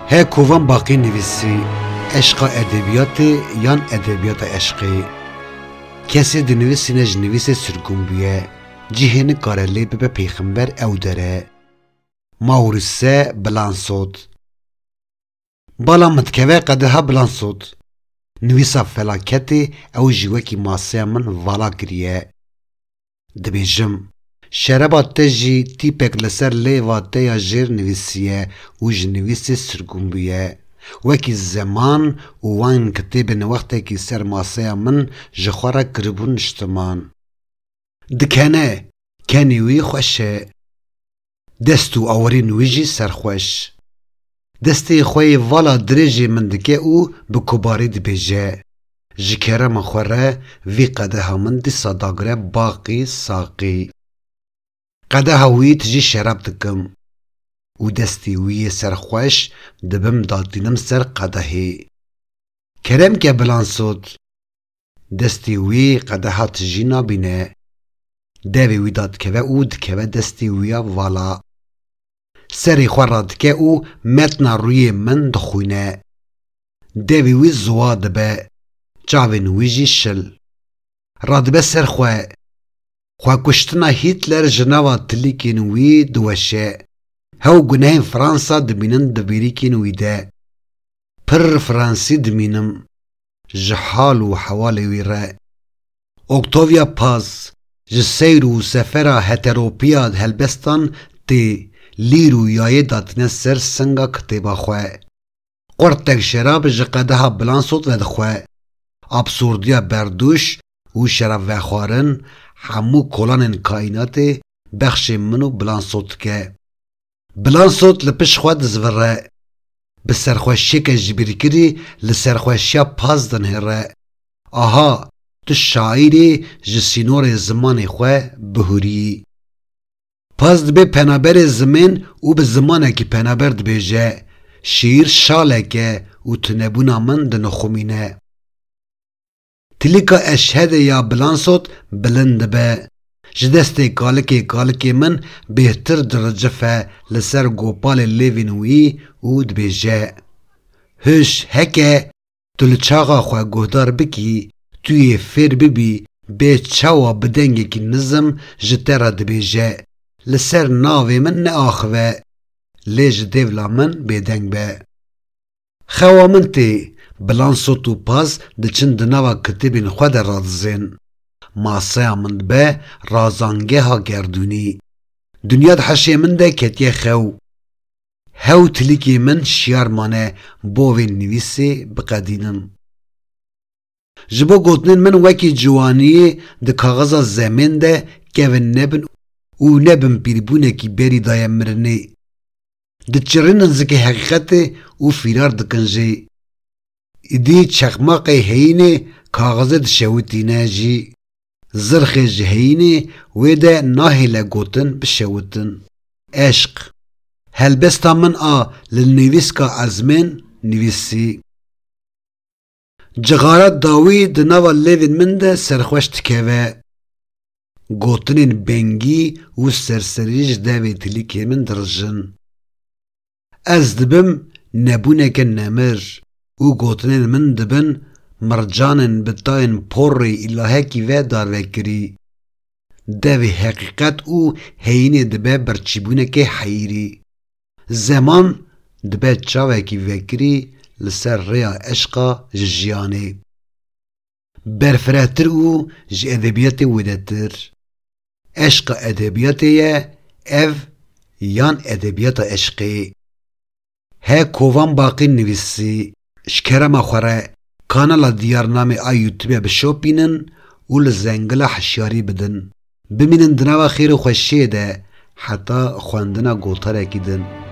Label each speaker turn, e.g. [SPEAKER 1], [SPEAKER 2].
[SPEAKER 1] هی کوان باقی نویسی عشق ادبیات یان ادبیات عشقی کسی دنویسی نج نویس سرگون بیه جهین کارلی به پیغمبر او داره ماورسه بلانسود بالا متکوه قدها بلانسود نویسا فلاکتی او جوکی ماسه من والا کریه دبیجم شربات تجی تیپک لسر لیواته یا جیر نویسیه و جنویسی سرگون بیه وکی زمان و وان کتیب نوقته کی سر ماسه من جخوره کربون اجتمان دکنه کنیوی خوشه دستو آوری نویجی سرخوش دستی خوی والا درجی من دکه او بکباری دبیجه جکره مخوره وی قده همون دی صداگره باقی ساقی قده هاوی تجی شراب دکم و دستی وی سرخوش دبم دادینم سر قده هی کرم که بلانسود دستی وی قده ها تجی نابینه دوی وی داد که او دکه دستی ویا والا سری خورد که او متنا روی من دخوینه دوی وی زواد به چاوین ویجی شل راد به سر خواه کشتنا هیتلر جناوا تلیکین وی دوشه هاو گناهین فرانسا دبینن دبیریکین وی ده پر فرانسی دمینم جحال و حوال وی را اکتوبیا پاس جسیر و سفر هتروپیا هلبستان تی لیرو یای داتنه سر سنگا کتیبا خواه قرتک شراب جقده ها بلانسوت و دخواه ابسوردیا بردوش و شراب و خوارن همو کلان کائنات بخش منو بلانسوت که بلانسوت لپش خود زوره بسرخوشی که جبیر کری لسرخوشی پاز دنهره آها تو شاعری جسینور زمان خواه بهوری پاز دبی پنابر زمین و به زمانه که پنابر دبیجه شیر شاله که و تنبونا من دنخومینه تلیکا اشهد یا بلانسوت بلند به جدسته کالکی من بهتر درجه فه لسر گوپال لیوینوی و دبیجه هش هکه تلچاقا خواه گهدار بکی توی فیر ببی به چاوا بدنگی که نظم جتر دبیجه لسر ناوی من ناخوه لیج دیولا من بدنگ به خوا من تی بلانسوت و پاز دچن دنوا کتبین خود رازین ماسه من به رازانگه ها گردونی دنیا حشی من ده کتیه خو هاو تلیکی من شیار مانه بوین نویسی بقدینم جبو گوتنین من وکی جوانی ده کاغذا زمین ده که نبن و نبن بیربونه کی بری دایم مرنی ده چرنن زکی حقیقت و فیرار دکنجی ایدی چخماق هینه کاغذ شوتینه جی زرخ جهینه و ده ناهل گوتن بشوتن عشق هلبستا من للنویس کا ازمن نویسی جغارت داوی دنوا لیوین من ده سرخوشت که گوتنین بنگی و سرسریج دوی تلیکی من درجن از دبم نبونه که نمر و گوتنین من دبن مرجانن بتاین پوری الهه کی و دار وکری دوی حقیقت او هینه دبه برچیبونه که حیری زمان دبه چاوه کی وکری لسر ریا عشقا جیانه برفراتر او ج ادبیات ودتر عشق ادبیاتیه اف یان ادبیات عشقی ها کوان باقی نویسی شکرما خوره کانال دیارنامه یوتیوب بشوپینن و لزنگل حشیاری بدن بمینن دنوا خیر و خوشیه ده حتی خواندنا گوتره کیدن